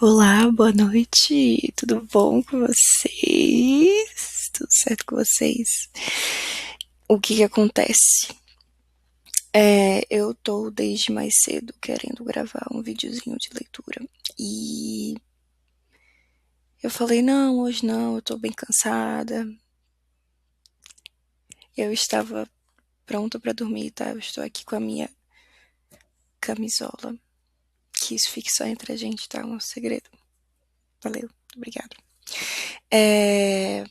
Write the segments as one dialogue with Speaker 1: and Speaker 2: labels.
Speaker 1: Olá, boa noite. Tudo bom com vocês? Tudo certo com vocês? O que que acontece? Eu tô desde mais cedo querendo gravar um videozinho de leitura e eu falei, não, hoje não, eu tô bem cansada. Eu estava pronta pra dormir, tá? Eu estou aqui com a minha camisola. Que isso fique só entre a gente, tá? Um segredo. Valeu, obrigada. É,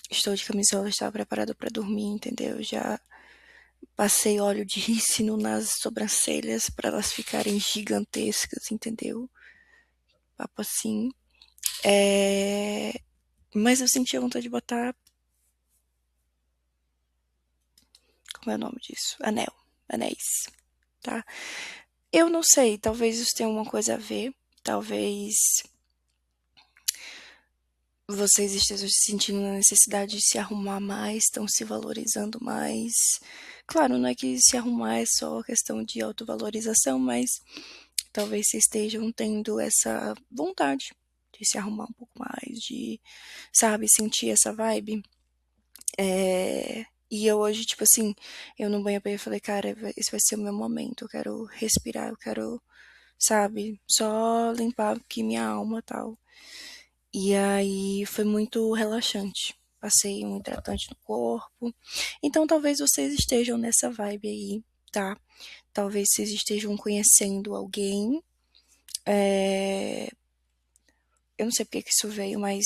Speaker 1: Estou de camisola, estava preparada pra dormir, entendeu? Já passei óleo de rícino nas sobrancelhas para elas ficarem gigantescas, entendeu? Papo assim. Mas eu senti a vontade de botar. Como é o nome disso? Anel. Anéis, tá? Eu não sei, talvez isso tenha alguma coisa a ver. Talvez vocês estejam se sentindo na necessidade de se arrumar mais, estão se valorizando mais. Claro, não é que se arrumar é só questão de autovalorização, mas talvez vocês estejam tendo essa vontade de se arrumar um pouco mais, de, sabe, sentir essa vibe. E eu hoje, tipo assim, eu no banho eu falei, cara, esse vai ser o meu momento, eu quero respirar, eu quero, sabe, só limpar aqui minha alma e tal. E aí foi muito relaxante. Passei um hidratante no corpo. Então talvez vocês estejam nessa vibe aí, tá? Talvez vocês estejam conhecendo alguém. Eu não sei porque que isso veio, mas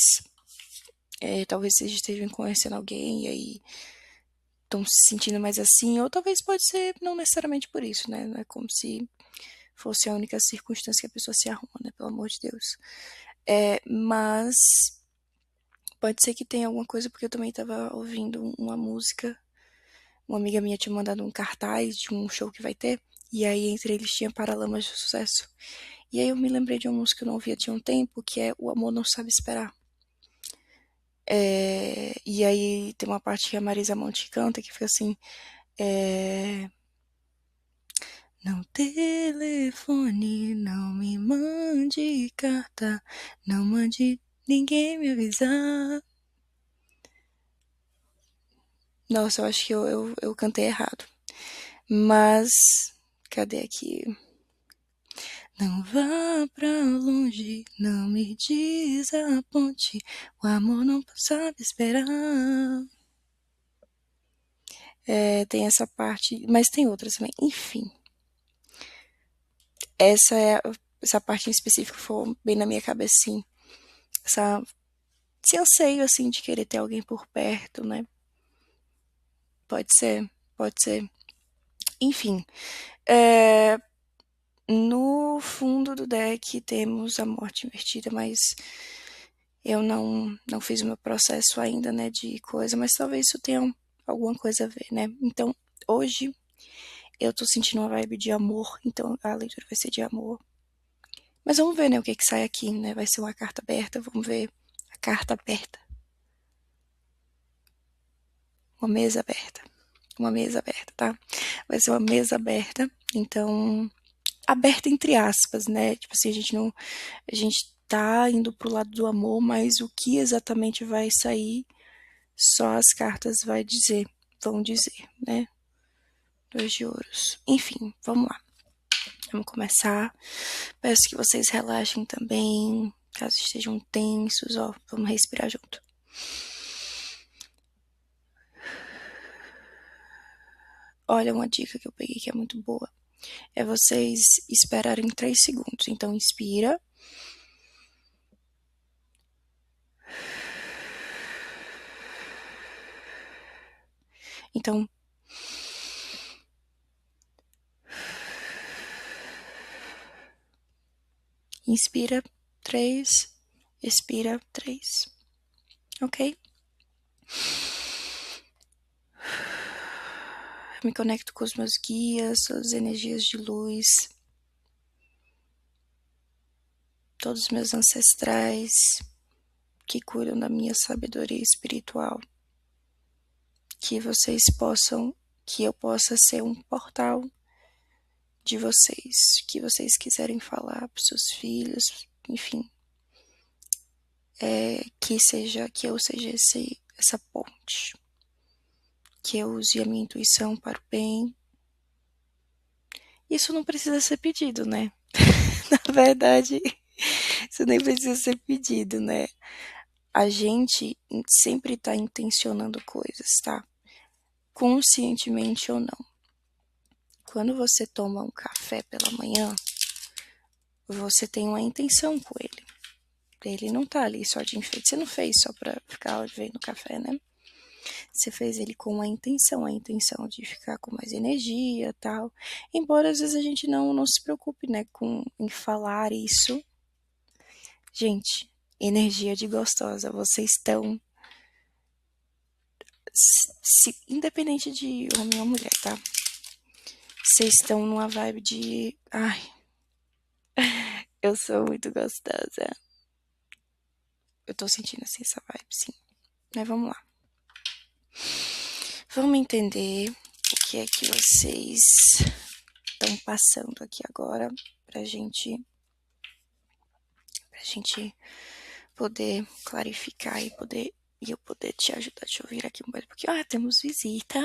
Speaker 1: talvez vocês estejam conhecendo alguém e aí estão se sentindo mais assim, ou talvez pode ser não necessariamente por isso, né? Não é como se fosse a única circunstância que a pessoa se arruma, né? Pelo amor de Deus. Mas pode ser que tenha alguma coisa, porque eu também tava ouvindo uma música. Uma amiga minha tinha mandado um cartaz de um show que vai ter, e aí entre eles tinha Paralamas de Sucesso. E aí eu me lembrei de uma música que eu não ouvia tinha um tempo, que é O Amor Não Sabe Esperar. E aí tem uma parte que a Marisa Monte canta que fica assim: é, não telefone, não me mande carta, não mande ninguém me avisar. Nossa, eu acho que eu cantei errado. Mas, cadê aqui? Não vá pra longe, não me desaponte, o amor não sabe esperar. Tem essa parte, mas tem outras também. Enfim, essa é essa parte em específico foi bem na minha cabeça, assim. Essa, esse anseio, assim, de querer ter alguém por perto, né? Pode ser, pode ser. Enfim, é, no fundo do deck temos a morte invertida, mas eu não fiz o meu processo ainda, né, de coisa, mas talvez isso tenha alguma coisa a ver, né? Então, hoje eu tô sentindo uma vibe de amor, então a leitura vai ser de amor. Mas vamos ver, né, o que que sai aqui, né? Vai ser uma carta aberta, vamos ver a carta aberta. Uma mesa aberta. Uma mesa aberta, tá? Vai ser uma mesa aberta, então aberta entre aspas, né? Tipo assim, a gente tá indo pro lado do amor, mas o que exatamente vai sair, só as cartas vão dizer, né? Dois de ouros. Enfim, vamos lá. Vamos começar. Peço que vocês relaxem também, caso estejam tensos, ó, vamos respirar junto. Olha, uma dica que eu peguei que é muito boa. É vocês esperarem 3 segundos. Então, inspira. Então, inspira 3, expira 3. Ok? Me conecto com os meus guias, as energias de luz, todos os meus ancestrais que cuidam da minha sabedoria espiritual. Que vocês possam, que eu possa ser um portal de vocês, que vocês quiserem falar para seus filhos, enfim, que eu seja essa ponte, que eu use a minha intuição para o bem. Isso não precisa ser pedido, né? Na verdade, isso nem precisa ser pedido, né? A gente sempre está intencionando coisas, tá? Conscientemente ou não. Quando você toma um café pela manhã, você tem uma intenção com ele. Ele não tá ali só de enfeite. Você não fez só pra ficar vendo café, né? Você fez ele com a intenção de ficar com mais energia e tal. Embora às vezes a gente não se preocupe, né, em falar isso. Gente, energia de gostosa. Vocês estão, independente de homem ou mulher, tá? Vocês estão numa vibe de, ai, eu sou muito gostosa. Eu tô sentindo assim essa vibe, sim. Mas vamos lá. Vamos entender o que é que vocês estão passando aqui agora pra gente poder clarificar e eu poder te ajudar. Deixa eu vir aqui um pouco, porque temos visita.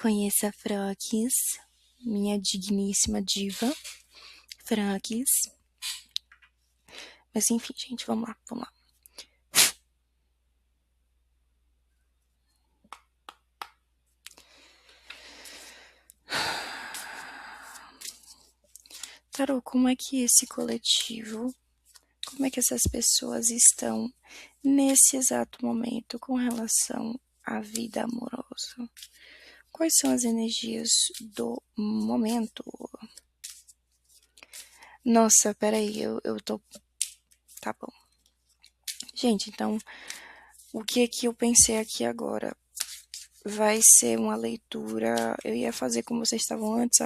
Speaker 1: Conheça a Franques, minha digníssima diva, Franques. Mas enfim, gente, vamos lá. Tarô, como é que esse coletivo, como é que essas pessoas estão nesse exato momento com relação à vida amorosa? Quais são as energias do momento? Nossa, peraí, eu tô... Tá bom. Gente, então, o que é que eu pensei aqui agora? Vai ser uma leitura... Eu ia fazer como vocês estavam antes,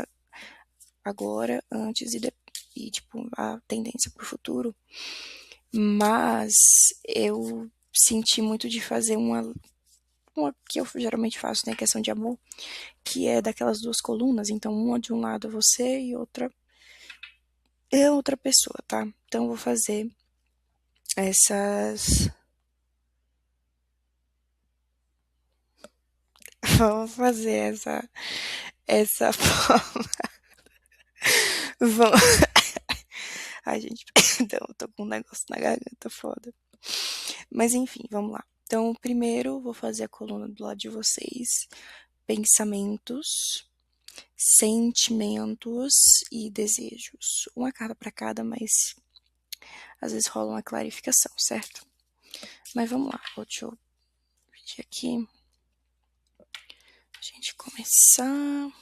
Speaker 1: agora, antes e tipo, a tendência pro futuro. Mas eu senti muito de fazer uma que eu geralmente faço, né, questão de amor, que é daquelas duas colunas, então uma de um lado é você e outra é outra pessoa, tá? Então eu vou fazer essas... Vamos fazer essa forma. Vamos... Ai, gente, perdão, eu tô com um negócio na garganta foda. Mas enfim, vamos lá. Então, primeiro vou fazer a coluna do lado de vocês. Pensamentos, sentimentos e desejos. Uma carta para cada, mas às vezes rola uma clarificação, certo? Mas vamos lá, deixa eu pedir aqui a gente começar.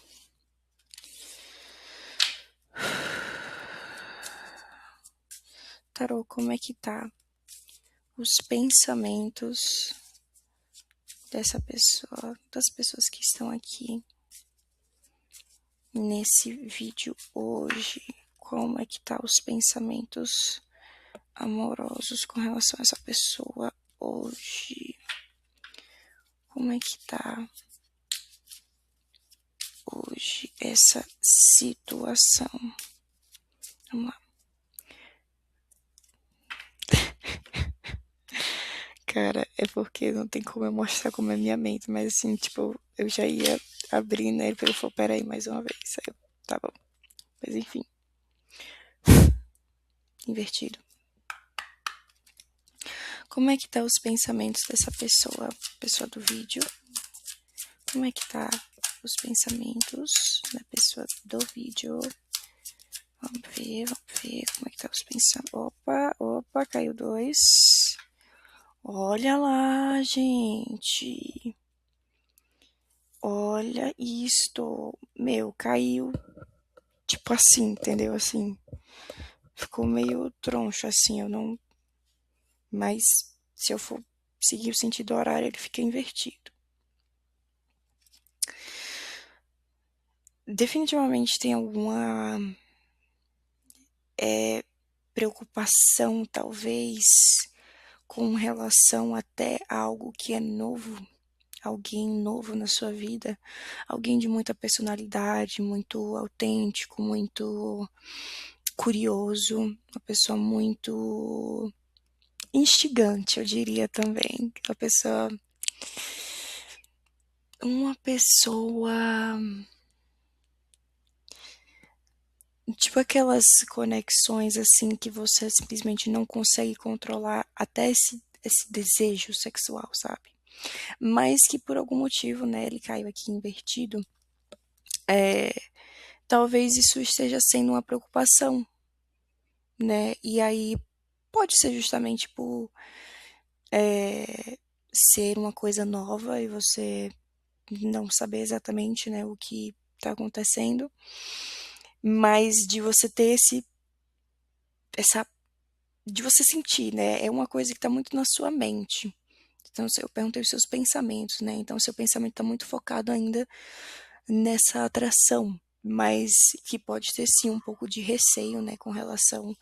Speaker 1: Tarô, como é que tá os pensamentos dessa pessoa, das pessoas que estão aqui nesse vídeo hoje? Como é que tá os pensamentos amorosos com relação a essa pessoa hoje? Como é que tá hoje essa situação? Vamos lá. Cara, é porque não tem como eu mostrar como é minha mente, mas assim, tipo, eu já ia abrir, né? Ele falou, peraí, mais uma vez. Aí eu, tá bom. Mas enfim. Invertido. Como é que tá os pensamentos dessa pessoa do vídeo? Como é que tá os pensamentos da pessoa do vídeo? Vamos ver como é que tá os pensamentos. Opa, caiu 2. Olha lá, gente. Olha isto. Meu, caiu tipo assim, entendeu? Assim. Ficou meio troncho assim, eu não... Mas se eu for seguir o sentido horário, ele fica invertido. Definitivamente tem alguma preocupação, talvez, com relação até a algo que é novo, alguém novo na sua vida, alguém de muita personalidade, muito autêntico, muito curioso, uma pessoa muito instigante, eu diria também. Uma pessoa, tipo aquelas conexões assim que você simplesmente não consegue controlar até esse desejo sexual, sabe? Mas que por algum motivo, né, ele caiu aqui invertido. É, talvez isso esteja sendo uma preocupação, né? E aí pode ser justamente por ser uma coisa nova e você não saber exatamente, né, o que está acontecendo, mas de você ter essa, de você sentir, né? É uma coisa que está muito na sua mente. Então, eu perguntei os seus pensamentos, né? Então, seu pensamento está muito focado ainda nessa atração, mas que pode ter sim um pouco de receio, né, com relação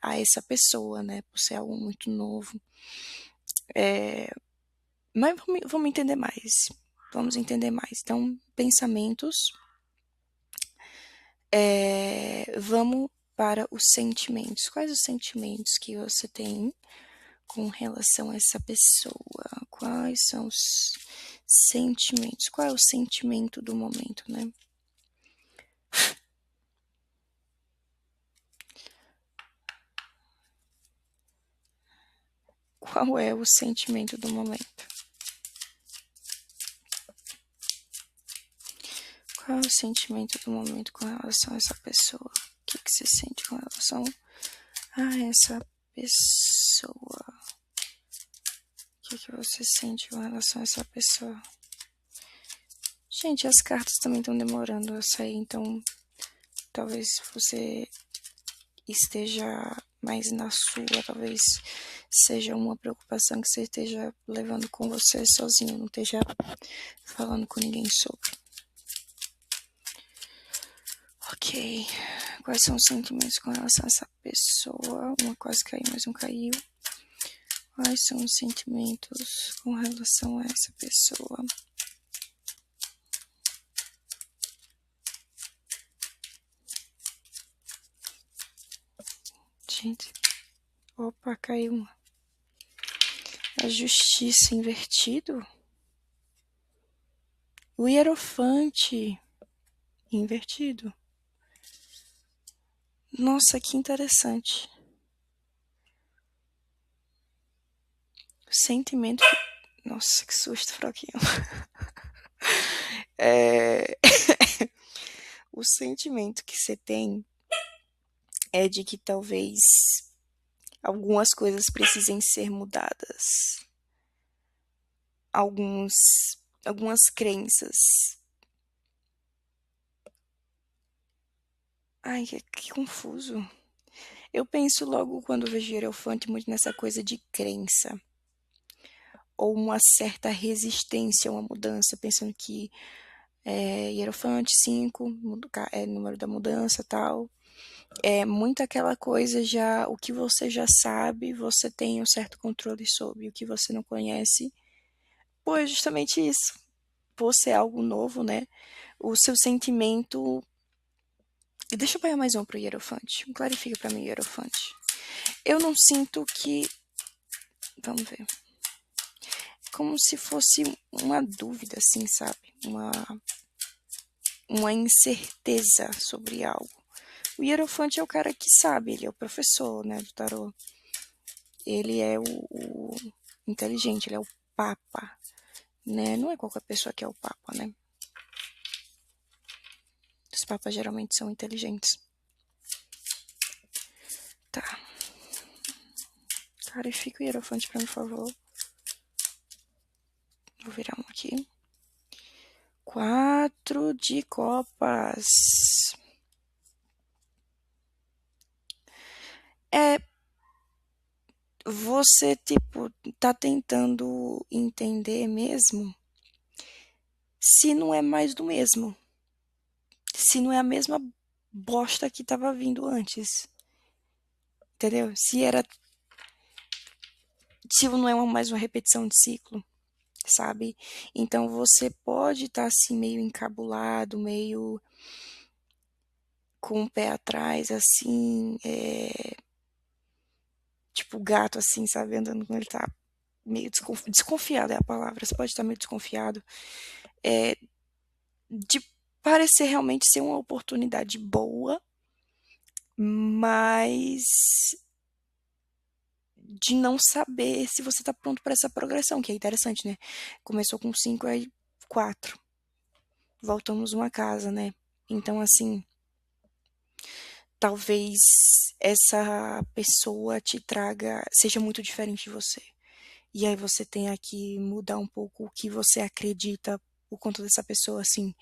Speaker 1: a essa pessoa, né, por ser algo muito novo. Mas vamos entender mais. Vamos entender mais. Então, pensamentos. Vamos para os sentimentos. Quais os sentimentos que você tem com relação a essa pessoa? Quais são os sentimentos? Qual é o sentimento do momento, né? Qual é o sentimento do momento? Qual é o sentimento do momento com relação a essa pessoa? O que você sente com relação a essa pessoa? O que você sente com relação a essa pessoa? Gente, as cartas também estão demorando a sair, então talvez você esteja mais na sua, talvez seja uma preocupação que você esteja levando com você sozinho, não esteja falando com ninguém sobre. Ok, quais são os sentimentos com relação a essa pessoa? Uma quase caiu, mas não caiu. Quais são os sentimentos com relação a essa pessoa? Gente, opa, caiu uma. A justiça invertido? O hierofante invertido. Nossa, que interessante. O sentimento. Nossa, que susto, Froquinho. O sentimento que você tem é de que talvez algumas coisas precisem ser mudadas. Algumas crenças. Ai, que confuso. Eu penso logo, quando vejo hierofante, muito nessa coisa de crença. Ou uma certa resistência a uma mudança, pensando que hierofante 5, é número da mudança, tal. É muito aquela coisa já, o que você já sabe, você tem um certo controle sobre. O que você não conhece, pois justamente isso. Por ser algo novo, né? O seu sentimento. E deixa eu pegar mais um pro hierofante. Clarifica pra mim, hierofante. Eu não sinto que. Vamos ver. Como se fosse uma dúvida, assim, sabe? Uma incerteza sobre algo. O hierofante é o cara que sabe, ele é o professor, né, do tarô. Ele é o inteligente, ele é o papa, né? Não é qualquer pessoa que é o papa, né? Os papas geralmente são inteligentes. Tá. Clarifica o hierofante pra mim, por favor. Vou virar um aqui. 4 de copas. Você, tipo, tá tentando entender mesmo se não é mais do mesmo. Se não é a mesma bosta que tava vindo antes. Entendeu? Se não é mais uma repetição de ciclo. sabe? Então você pode estar assim meio encabulado, meio com o pé atrás, assim, tipo gato, assim, sabe? Andando com ele tá meio desconfiado é a palavra. Você pode estar meio desconfiado de parecer realmente ser uma oportunidade boa, mas de não saber se você está pronto para essa progressão, que é interessante, né? Começou com 5, aí 4. Voltamos uma casa, né? Então, assim, talvez essa pessoa te traga, seja muito diferente de você. E aí você tenha que mudar um pouco o que você acredita por conta dessa pessoa, assim.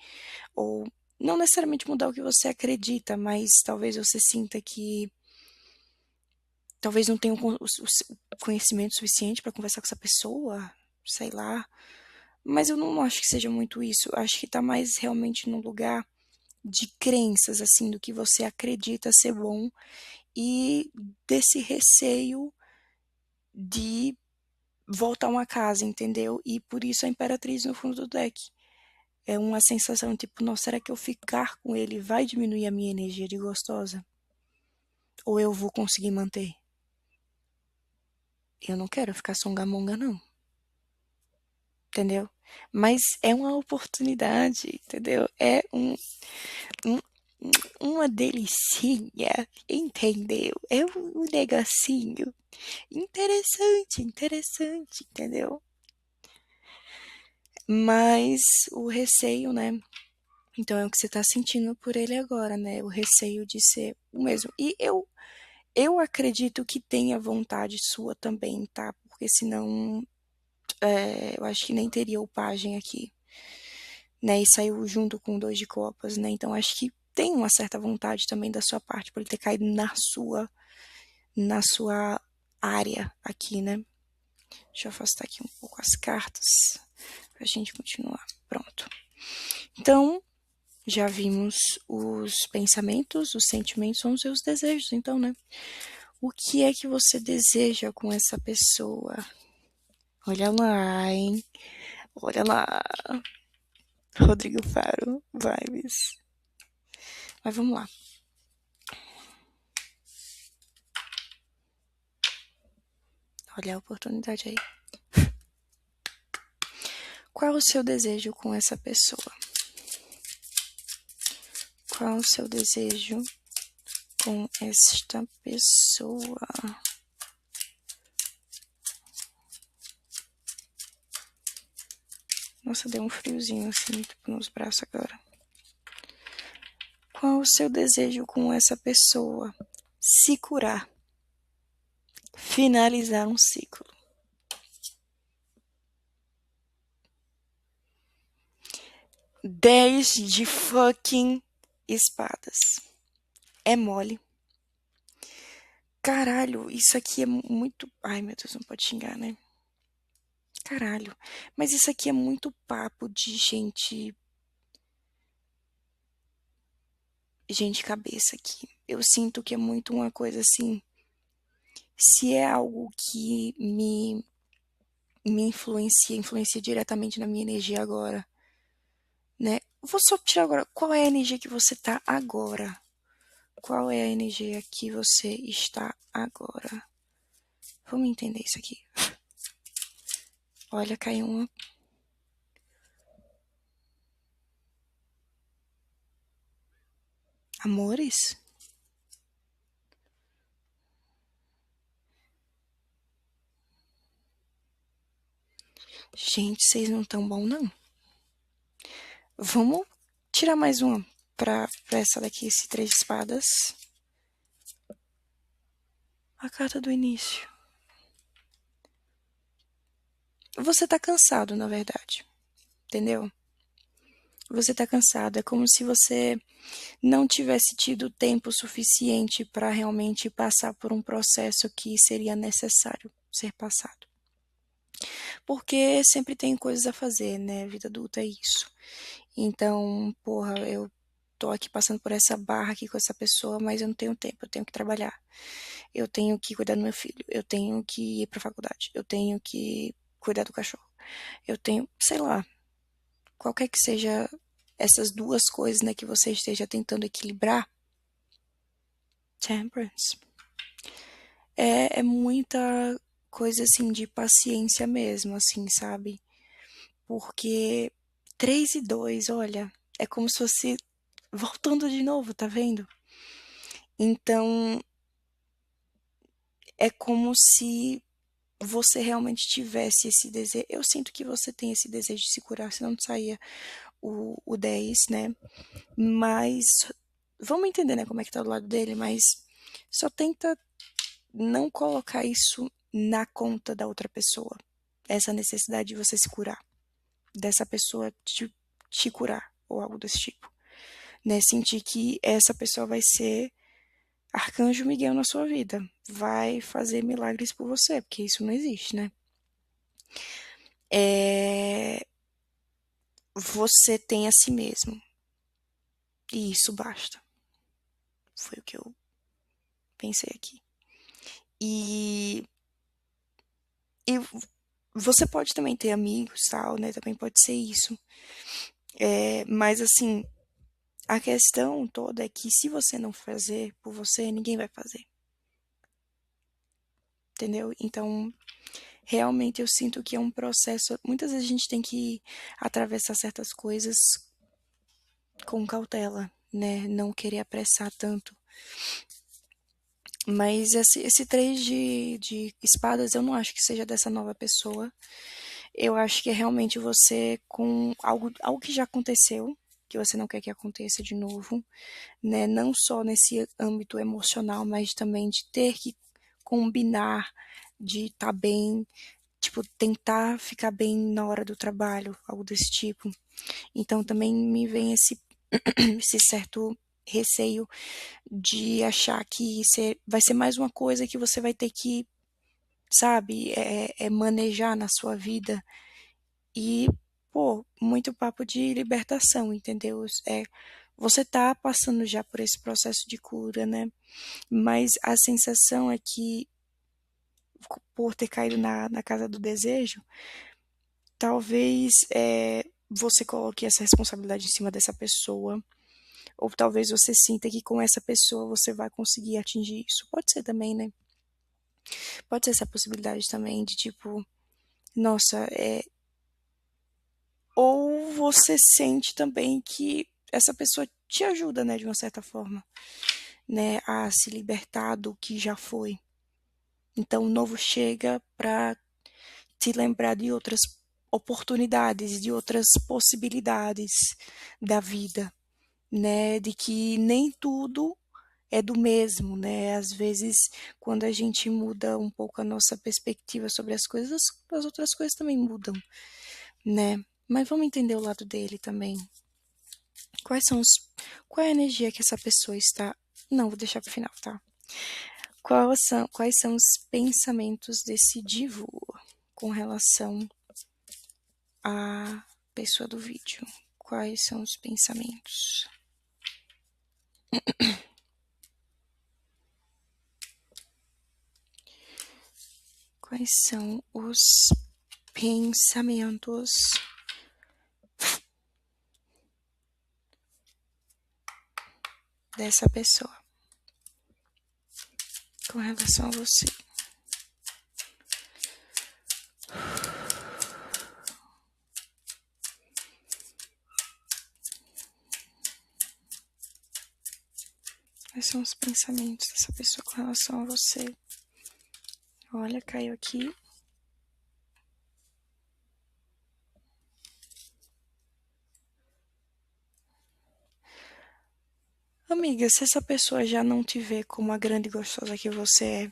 Speaker 1: Ou não necessariamente mudar o que você acredita, mas talvez você sinta que talvez não tenha o conhecimento suficiente para conversar com essa pessoa, sei lá. Mas eu não acho que seja muito isso. Eu acho que tá mais realmente no lugar de crenças, assim, do que você acredita ser bom e desse receio de voltar uma casa, entendeu? E por isso a Imperatriz no fundo do deck. É uma sensação tipo, nossa, será que eu ficar com ele vai diminuir a minha energia de gostosa? Ou eu vou conseguir manter? Eu não quero ficar songamonga, não. Entendeu? Mas é uma oportunidade, entendeu? É um, uma delicinha, entendeu? É um negocinho interessante, interessante, entendeu? Mas o receio, né? Então é o que você tá sentindo por ele agora, né? O receio de ser o mesmo. E eu acredito que tenha vontade sua também, tá? Porque senão eu acho que nem teria o pajem aqui, né? E saiu junto com o 2 de copas, né? Então acho que tem uma certa vontade também da sua parte por ele ter caído na sua área aqui, né? Deixa eu afastar aqui um pouco as cartas pra gente continuar. Pronto. Então, já vimos os pensamentos, os sentimentos são os seus desejos, então, né? O que é que você deseja com essa pessoa? Olha lá, hein? Olha lá. Rodrigo Faro, vibes. Mas vamos lá. Olha a oportunidade aí. Qual é o seu desejo com essa pessoa? Qual é o seu desejo com esta pessoa? Nossa, deu um friozinho assim, tipo, nos braços agora. Qual o seu desejo com essa pessoa? Se curar. Finalizar um ciclo. 10 de fucking espadas. É mole. Caralho, isso aqui é muito. Ai, meu Deus, não pode xingar, né? Caralho. Mas isso aqui é muito papo de gente. Gente cabeça aqui. Eu sinto que é muito uma coisa assim. Se é algo que me influencia diretamente na minha energia agora, né? Vou só tirar agora. Qual é a energia que você tá agora? Qual é a energia que você está agora? Vamos entender isso aqui. Olha, caiu uma. Amores? Gente, vocês não tão bom, não. Vamos tirar mais uma pra essa daqui, esse 3 de espadas. A carta do início. Você tá cansado, na verdade. Entendeu? Você tá cansado. É como se você não tivesse tido tempo suficiente para realmente passar por um processo que seria necessário ser passado. Porque sempre tem coisas a fazer, né? Vida adulta é isso. Então, porra, eu tô aqui passando por essa barra aqui com essa pessoa, mas eu não tenho tempo, eu tenho que trabalhar. Eu tenho que cuidar do meu filho, eu tenho que ir pra faculdade, eu tenho que cuidar do cachorro. eu tenho, sei lá, qualquer que seja essas duas coisas, né, que você esteja tentando equilibrar, temperance, é muita coisa assim de paciência mesmo, assim, sabe? Porque 3 e 2, olha, é como se fosse voltando de novo, tá vendo? Então, é como se você realmente tivesse esse desejo. Eu sinto que você tem esse desejo de se curar, senão não saía o 10, né? Mas vamos entender, né, como é que tá do lado dele, mas só tenta não colocar isso na conta da outra pessoa. Essa necessidade de você se curar, dessa pessoa te curar, ou algo desse tipo. Né? Sentir que essa pessoa vai ser Arcanjo Miguel na sua vida, vai fazer milagres por você, porque isso não existe, né? Você tem a si mesmo, e isso basta. Foi o que eu pensei aqui. E, e você pode também ter amigos, tal, né? Também pode ser isso. Mas assim, a questão toda é que se você não fazer por você, ninguém vai fazer. Entendeu? Então, realmente eu sinto que é um processo. Muitas vezes a gente tem que atravessar certas coisas com cautela, né? Não querer apressar tanto. Mas esse 3 de espadas eu não acho que seja dessa nova pessoa. Eu acho que é realmente você com algo que já aconteceu, que você não quer que aconteça de novo, né? Não só nesse âmbito emocional, mas também de ter que combinar, de estar bem, tipo, tentar ficar bem na hora do trabalho, algo desse tipo. Então também me vem esse certo receio de achar que vai ser mais uma coisa que você vai ter que, sabe, manejar na sua vida. E, pô, muito papo de libertação, entendeu? Você tá passando já por esse processo de cura, né? Mas a sensação é que, por ter caído na casa do desejo, talvez você coloque essa responsabilidade em cima dessa pessoa, ou talvez você sinta que com essa pessoa você vai conseguir atingir isso. Pode ser também, né? Pode ser essa possibilidade também de tipo, nossa, ou você sente também que essa pessoa te ajuda, né, de uma certa forma, né, a se libertar do que já foi. Então, o novo chega para te lembrar de outras oportunidades, de outras possibilidades da vida, né, de que nem tudo é do mesmo, né? Às vezes, quando a gente muda um pouco a nossa perspectiva sobre as coisas, as outras coisas também mudam, né? Mas vamos entender o lado dele também. Qual é a energia que essa pessoa está. Não, vou deixar para o final, tá? Quais são os pensamentos desse divo com relação à pessoa do vídeo? Quais são os pensamentos? Quais são os pensamentos dessa pessoa com relação a você? Quais são os pensamentos dessa pessoa com relação a você? Olha, caiu aqui. Amiga, se essa pessoa já não te vê como a grande gostosa que você é,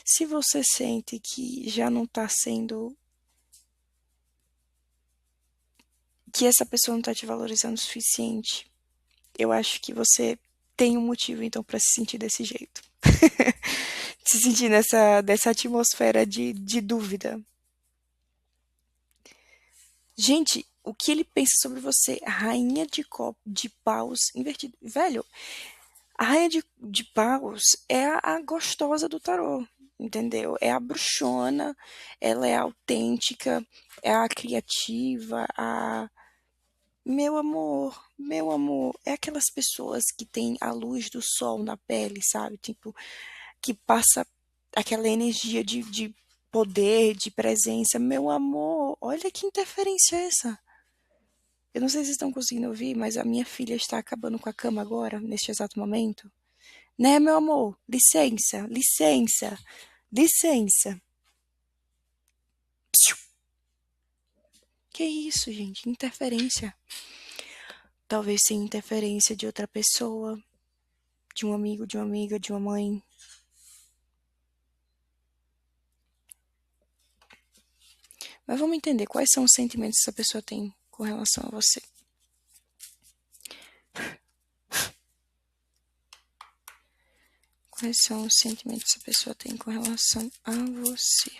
Speaker 1: se você sente que já não tá sendo, que essa pessoa não tá te valorizando o suficiente, eu acho que você tem um motivo então pra se sentir desse jeito. Se sentir dessa atmosfera de dúvida. Gente, o que ele pensa sobre você? Rainha de paus invertido. Velho, a rainha de paus é a gostosa do tarô. entendeu? É a bruxona, ela é autêntica, é a criativa, a meu amor, é aquelas pessoas que têm a luz do sol na pele, sabe? Tipo, que passa aquela energia de poder, de presença. Meu amor, olha que interferência é essa. Eu não sei se vocês estão conseguindo ouvir, mas a minha filha está acabando com a cama agora, neste exato momento. Né, meu amor? Licença, licença, licença. Psiu. Que isso, gente? Interferência. Talvez sem interferência de outra pessoa, de um amigo, de uma amiga, de uma mãe. Mas vamos entender quais são os sentimentos que essa pessoa tem com relação a você. Quais são os sentimentos que essa pessoa tem com relação a você?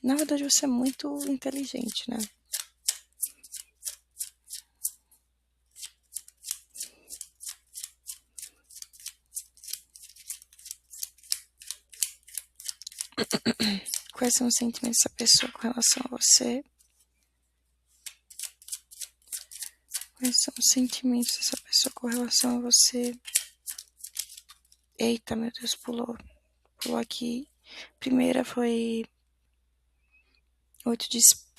Speaker 1: Na verdade, você é muito inteligente, né? Quais são os sentimentos dessa pessoa com relação a você? Quais são os sentimentos dessa pessoa com relação a você? Eita, meu Deus, pulou. Pulou aqui. Primeira foi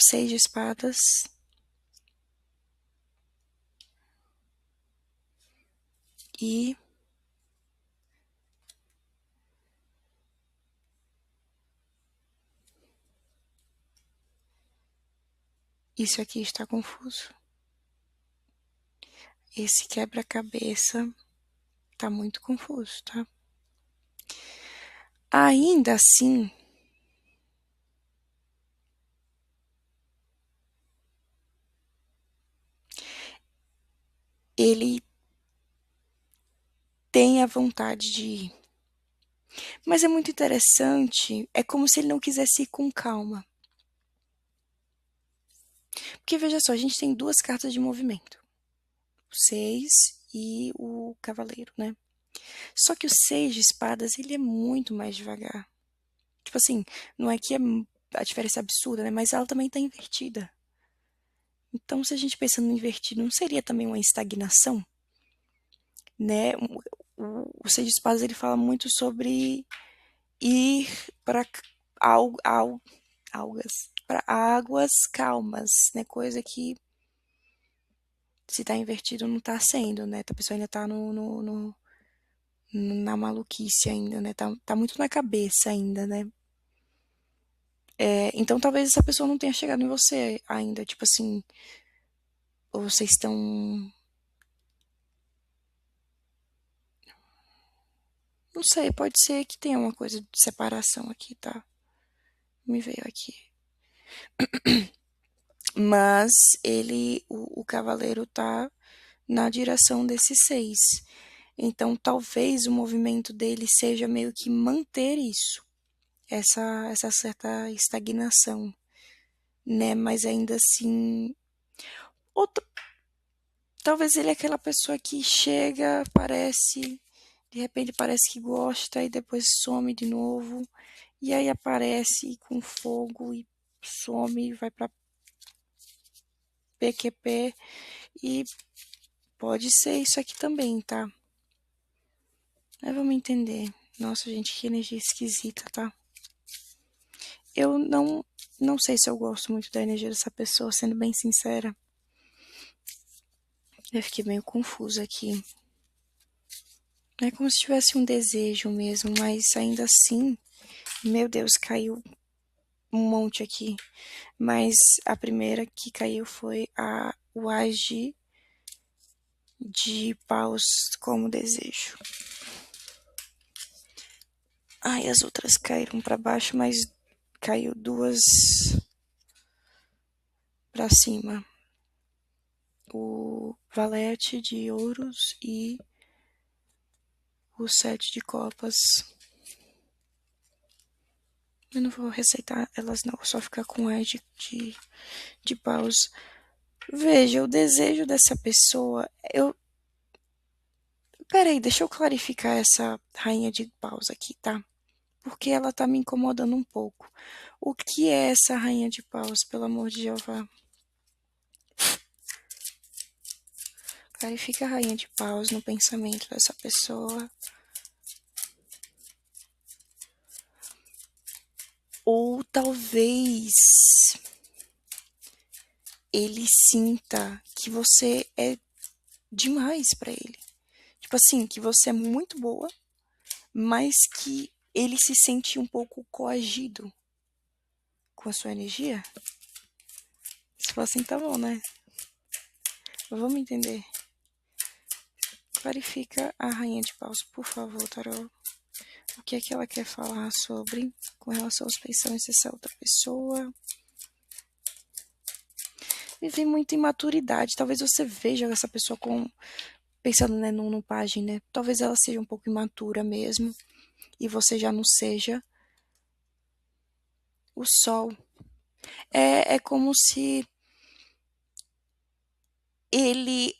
Speaker 1: 6 de espadas. E isso aqui está confuso. Esse quebra-cabeça tá muito confuso, tá? Ainda assim, ele tem a vontade de ir. Mas é muito interessante, é como se ele não quisesse ir com calma. Porque veja só, a gente tem duas cartas de movimento. O 6 e o cavaleiro, né? Só que o 6 de espadas, ele é muito mais devagar. Tipo assim, não é que é a diferença é absurda, né? Mas ela também tá invertida. Então, se a gente pensa no invertido, não seria também uma estagnação? Né? O 6 de espadas, ele fala muito sobre ir para algas, para águas calmas, né? Coisa que se tá invertido não tá sendo, né? A pessoa ainda tá na maluquice ainda, né? Tá muito na cabeça ainda, né? Então talvez essa pessoa não tenha chegado em você ainda, tipo assim, ou vocês estão. Não sei, pode ser que tenha uma coisa de separação aqui, tá? Me veio aqui. Mas o cavaleiro tá na direção desse 6. Então talvez o movimento dele seja meio que manter isso, essa certa estagnação, né? Mas ainda assim. Outro, talvez ele é aquela pessoa que chega, parece. De repente parece que gosta e depois some de novo. E aí aparece com fogo e some e vai pra PQP. E pode ser isso aqui também, tá? Mas vamos entender. Nossa, gente, que energia esquisita, tá? Eu não sei se eu gosto muito da energia dessa pessoa, sendo bem sincera. Eu fiquei meio confusa aqui. É como se tivesse um desejo mesmo, mas ainda assim, meu Deus, caiu um monte aqui. Mas a primeira que caiu foi o As de paus como desejo. Ai, as outras caíram para baixo, mas caiu duas para cima. O valete de ouros e o 7 de copas. Eu não vou receitar elas não, vou só ficar com As de paus. Veja, o desejo dessa pessoa, Peraí, deixa eu clarificar essa rainha de paus aqui, tá? Porque ela tá me incomodando um pouco. O que é essa rainha de paus, pelo amor de Jeová? Clarifica a rainha de paus no pensamento dessa pessoa. Ou talvez ele sinta que você é demais pra ele. Tipo assim, que você é muito boa, mas que ele se sente um pouco coagido com a sua energia. Se for assim, tá bom, né? Vamos entender. Clarifica a rainha de paus, por favor, Tarô. O que é que ela quer falar sobre com relação aos pensamentos dessa outra pessoa? Me vem muita imaturidade. Talvez você veja essa pessoa com pensando, né, no pajem, né? Talvez ela seja um pouco imatura mesmo e você já não seja. O sol é como se ele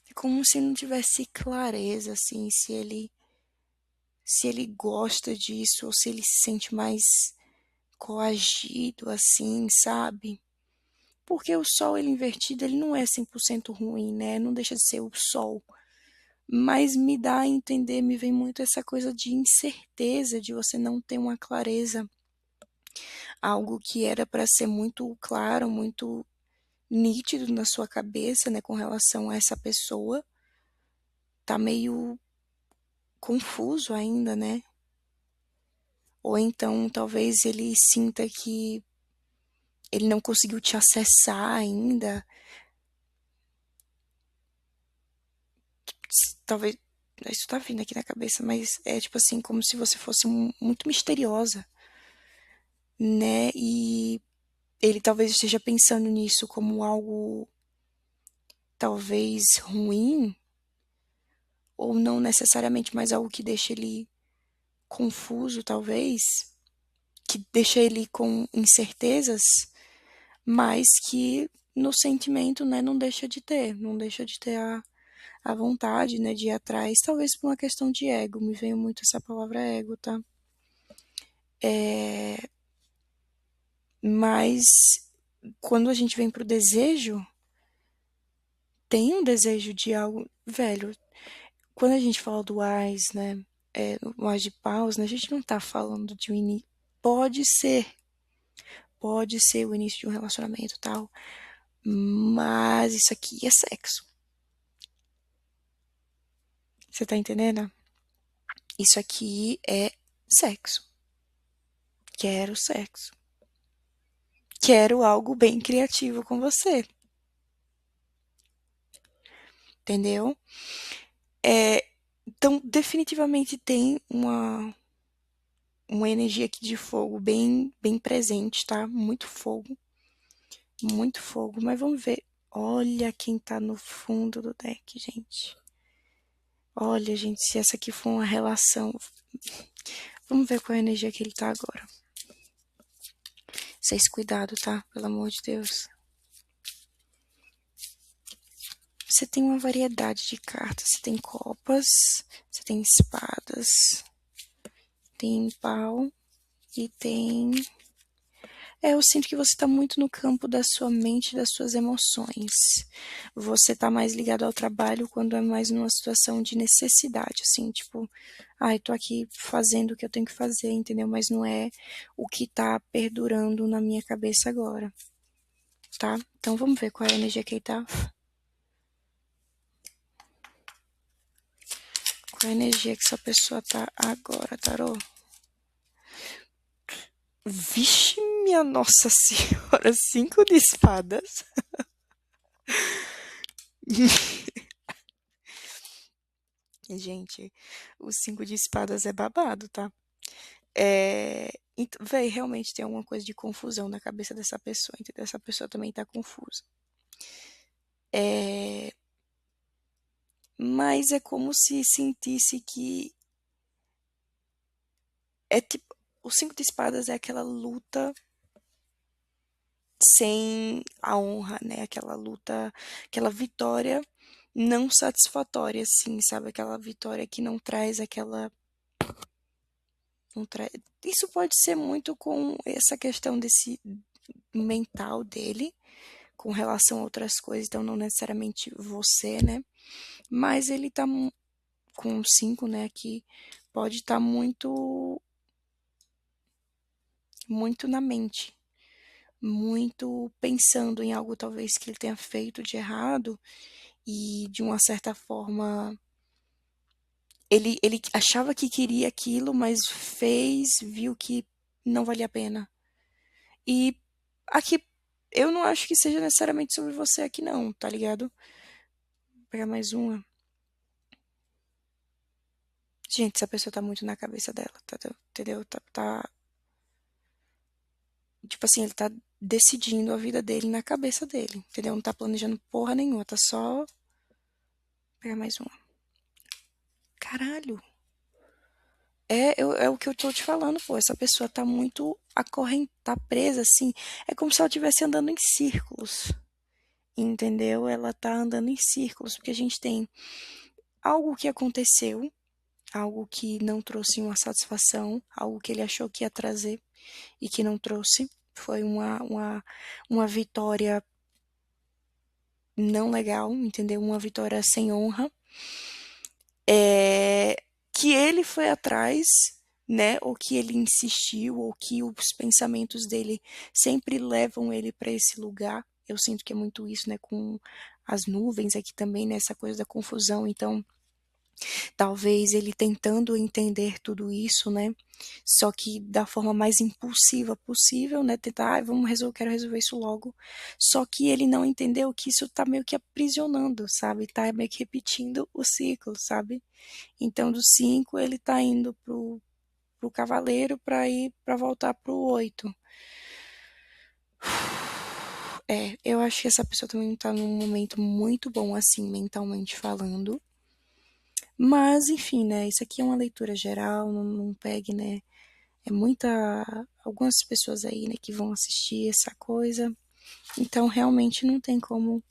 Speaker 1: é como se não tivesse clareza assim, se ele gosta disso ou se ele se sente mais coagido assim, sabe? Porque o sol ele invertido, ele não é 100% ruim, né? Não deixa de ser o sol. Mas me dá a entender, me vem muito essa coisa de incerteza, de você não ter uma clareza. Algo que era para ser muito claro, muito nítido na sua cabeça, né, com relação a essa pessoa, tá meio confuso ainda, né? Ou então talvez ele sinta que ele não conseguiu te acessar ainda. Talvez isso tá vindo aqui na cabeça, mas é tipo assim, como se você fosse muito misteriosa, né? E ele talvez esteja pensando nisso como algo talvez ruim, ou não necessariamente, mas algo que deixa ele confuso, talvez, que deixa ele com incertezas, mas que no sentimento, né, não deixa de ter a vontade, né, de ir atrás, talvez por uma questão de ego, me veio muito essa palavra ego, tá? É, mas quando a gente vem pro desejo, tem um desejo de algo, velho, quando a gente fala do AIS, né, o AIS de paus, né, a gente não tá falando de um início, pode ser, pode ser o início de um relacionamento e tal, mas isso aqui é sexo. Você tá entendendo? Isso aqui é sexo. Quero sexo. Quero algo bem criativo com você. Entendeu? É, então, definitivamente tem uma energia aqui de fogo bem presente, tá? Muito fogo. Muito fogo. Mas vamos ver. Olha quem tá no fundo do deck, gente. Olha, gente, se essa aqui for uma relação. Vamos ver qual é a energia que ele tá agora. Vocês cuidado, tá? Pelo amor de Deus. Você tem uma variedade de cartas. Você tem copas, você tem espadas, tem pau e tem. Eu sinto que você está muito no campo da sua mente e das suas emoções. Você está mais ligado ao trabalho quando é mais numa situação de necessidade, assim, tipo, eu tô aqui fazendo o que eu tenho que fazer, entendeu? Mas não é o que tá perdurando na minha cabeça agora, tá? Então vamos ver qual é a energia que ele tá. Qual é a energia que essa pessoa tá agora, tarô? Vixe, minha Nossa Senhora, 5 de espadas. Gente, o 5 de espadas é babado, tá? Então, véi, realmente tem alguma coisa de confusão na cabeça dessa pessoa, entendeu? Essa pessoa também tá confusa. É, mas é como se sentisse que é tipo, o 5 de espadas é aquela luta sem a honra, né? Aquela luta, aquela vitória não satisfatória, assim, sabe? Aquela vitória que não traz aquela. Não tra... Isso pode ser muito com essa questão desse mental dele, com relação a outras coisas, então não necessariamente você, né? Mas ele tá com 5, né, aqui, pode estar muito na mente, muito pensando em algo talvez que ele tenha feito de errado e de uma certa forma ele achava que queria aquilo, mas fez, viu que não valia a pena. E aqui eu não acho que seja necessariamente sobre você aqui não, tá ligado? Vou pegar mais uma. Gente, essa pessoa tá muito na cabeça dela, tá, entendeu? Tipo assim, ele tá decidindo a vida dele na cabeça dele, entendeu? Não tá planejando porra nenhuma, tá só. Vou pegar mais uma. Caralho. É o que eu tô te falando, pô. Essa pessoa tá muito tá presa, assim. É como se ela estivesse andando em círculos, entendeu? Ela tá andando em círculos, porque a gente tem algo que aconteceu, algo que não trouxe uma satisfação, algo que ele achou que ia trazer e que não trouxe. Foi uma vitória não legal, entendeu? Uma vitória sem honra. Que ele foi atrás, né? Ou que ele insistiu, ou que os pensamentos dele sempre levam ele para esse lugar. Eu sinto que é muito isso, né? Com as nuvens aqui também, né? Essa coisa da confusão. Então, talvez ele tentando entender tudo isso, né? Só que da forma mais impulsiva possível, né? Tentar, vamos resolver, quero resolver isso logo. Só que ele não entendeu que isso tá meio que aprisionando, sabe? Tá meio que repetindo o ciclo, sabe? Então, do 5 ele tá indo pro cavaleiro para ir para voltar pro 8. Eu acho que essa pessoa também não tá num momento muito bom assim, mentalmente falando. Mas, enfim, né? Isso aqui é uma leitura geral, não pegue, né? É muita. Algumas pessoas aí, né, que vão assistir essa coisa. Então, realmente não tem como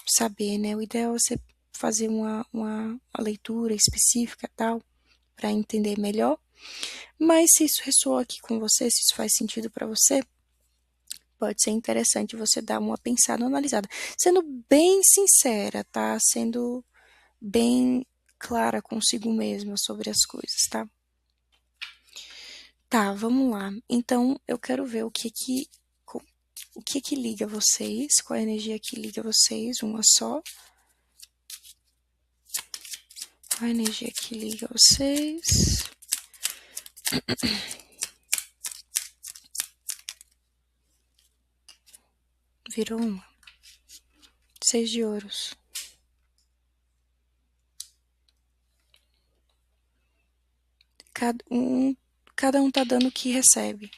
Speaker 1: saber, né? O ideal é você fazer uma leitura específica tal, para entender melhor. Mas se isso ressoa aqui com você, se isso faz sentido para você, pode ser interessante você dar uma pensada, uma analisada. Sendo bem sincera, tá? Sendo bem clara consigo mesma sobre as coisas, tá? Tá, vamos lá. Então, eu quero ver o que que liga vocês, qual a energia que liga vocês, uma só. Qual a energia que liga vocês? Virou uma. 6 de ouros. Cada um tá dando o que recebe.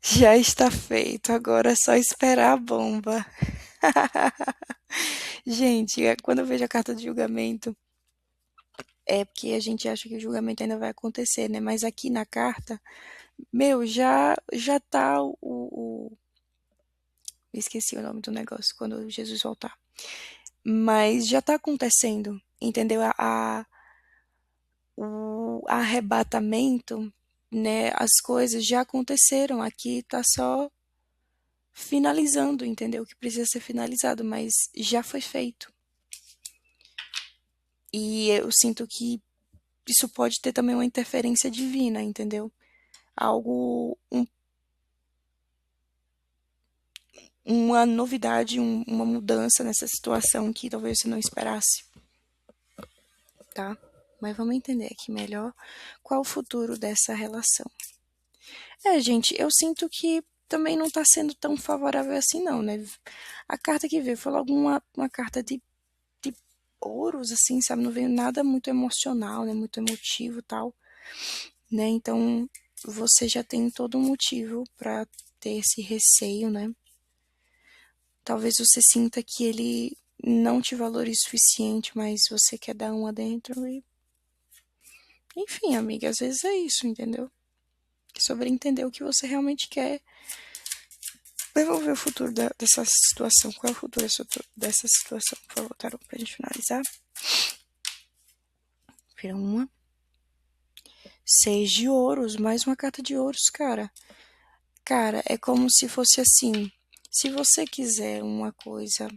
Speaker 1: Já está feito, agora é só esperar a bomba. Gente, quando eu vejo a carta de julgamento, é porque a gente acha que o julgamento ainda vai acontecer, né? Mas aqui na carta, meu, já tá esqueci o nome do negócio, quando Jesus voltar. Mas já tá acontecendo, entendeu? O arrebatamento, né? As coisas já aconteceram, aqui tá só finalizando, entendeu? O que precisa ser finalizado, mas já foi feito. E eu sinto que isso pode ter também uma interferência divina, entendeu? Algo, uma novidade, uma mudança nessa situação que talvez você não esperasse, tá? Mas vamos entender aqui melhor qual o futuro dessa relação. Gente, eu sinto que também não tá sendo tão favorável assim, não, né? A carta que veio foi logo uma carta de ouros, assim, sabe? Não veio nada muito emocional, né? Muito emotivo e tal, né? Então, você já tem todo um motivo para ter esse receio, né? Talvez você sinta que ele não te valoriza o suficiente, mas você quer dar uma dentro e... Enfim, amiga, às vezes é isso, entendeu? É sobre entender o que você realmente quer. Eu vou ver o futuro dessa situação. Qual é o futuro dessa situação? Por favor, Tarô, pra gente finalizar. Vira uma. 6 de ouros, mais uma carta de ouros, cara. Cara, é como se fosse assim. Se você quiser uma coisa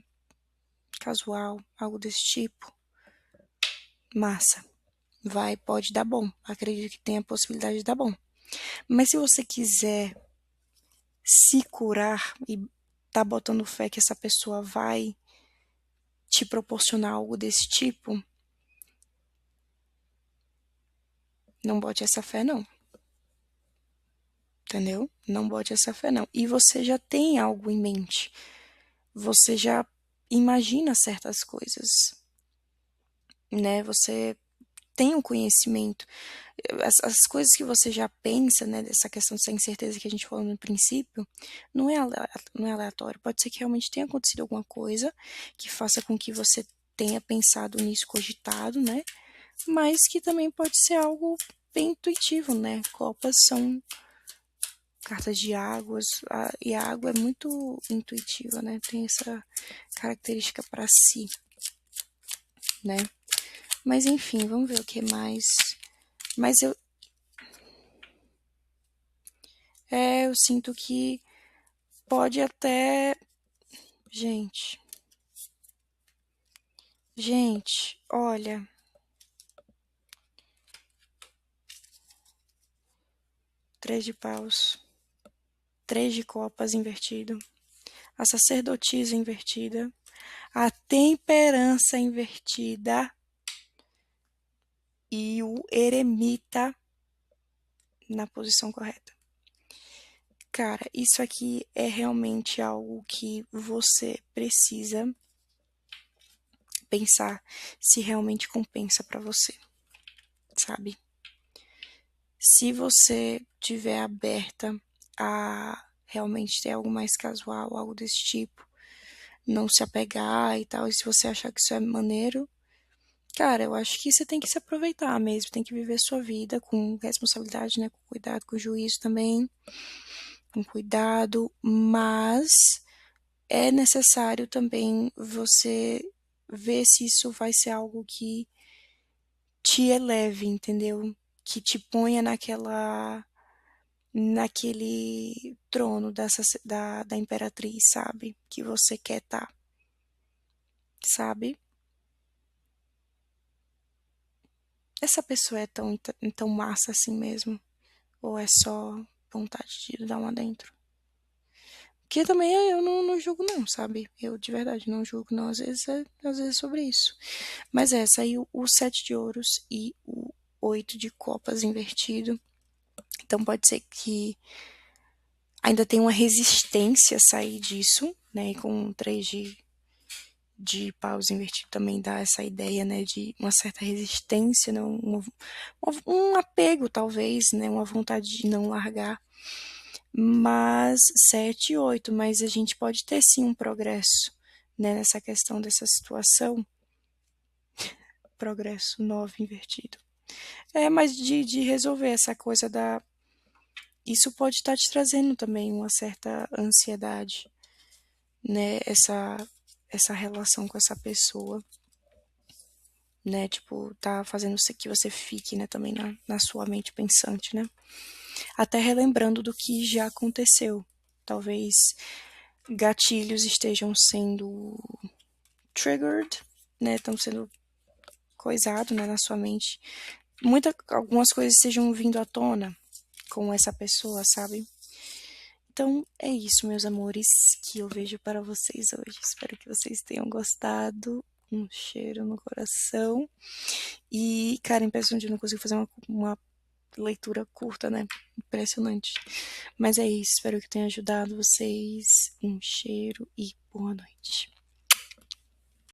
Speaker 1: casual, algo desse tipo, massa. Vai, pode dar bom. Acredito que tem a possibilidade de dar bom. Mas se você quiser se curar e tá botando fé que essa pessoa vai te proporcionar algo desse tipo, não bote essa fé, não. Entendeu? Não bote essa fé, não. E você já tem algo em mente. Você já imagina certas coisas, né? Você tem um conhecimento. As coisas que você já pensa, né? Dessa questão dessa incerteza que a gente falou no princípio, não é aleatório. Pode ser que realmente tenha acontecido alguma coisa que faça com que você tenha pensado nisso, cogitado, né? Mas que também pode ser algo bem intuitivo, né? Copas são cartas de águas, e a água é muito intuitiva, né? Tem essa característica para si, né? Mas enfim, vamos ver o que mais. Mas eu sinto que pode até. Gente, olha. 3 de paus, 3 de copas invertido, a sacerdotisa invertida, a temperança invertida e o eremita na posição correta. Cara, isso aqui é realmente algo que você precisa pensar se realmente compensa pra você, sabe? Se você tiver aberta a realmente ter algo mais casual, algo desse tipo, não se apegar e tal, e se você achar que isso é maneiro, cara, eu acho que você tem que se aproveitar mesmo, tem que viver sua vida com responsabilidade, né, com cuidado, com juízo também, com cuidado, mas é necessário também você ver se isso vai ser algo que te eleve, entendeu? Que te ponha naquele trono da imperatriz, sabe? Que você quer estar, sabe? Essa pessoa é tão massa assim mesmo? Ou é só vontade de dar uma dentro? Que também eu não julgo não, sabe? Eu de verdade não julgo não, às vezes é sobre isso. Mas saiu o 7 de ouros e o 8 de copas invertido. Então pode ser que ainda tenha uma resistência a sair disso, né? E com 3 de paus invertido também dá essa ideia, né? De uma certa resistência, né? Um apego talvez, né? Uma vontade de não largar. Mas 7 e 8, mas a gente pode ter sim um progresso, né, nessa questão dessa situação. Progresso 9 invertido. Mas de resolver essa coisa da. Isso pode estar te trazendo também uma certa ansiedade, né? Essa relação com essa pessoa, né? Tipo, tá fazendo que você fique, né, também na sua mente pensante, né? Até relembrando do que já aconteceu. Talvez gatilhos estejam sendo triggered, né? Estão sendo coisados, né, na sua mente. Algumas coisas estejam vindo à tona com essa pessoa, sabe? Então é isso, meus amores, que eu vejo para vocês hoje. Espero que vocês tenham gostado. Um cheiro no coração. E, cara, impressionante, eu não consigo fazer uma leitura curta, né? Impressionante. Mas é isso, espero que tenha ajudado vocês. Um cheiro e boa noite.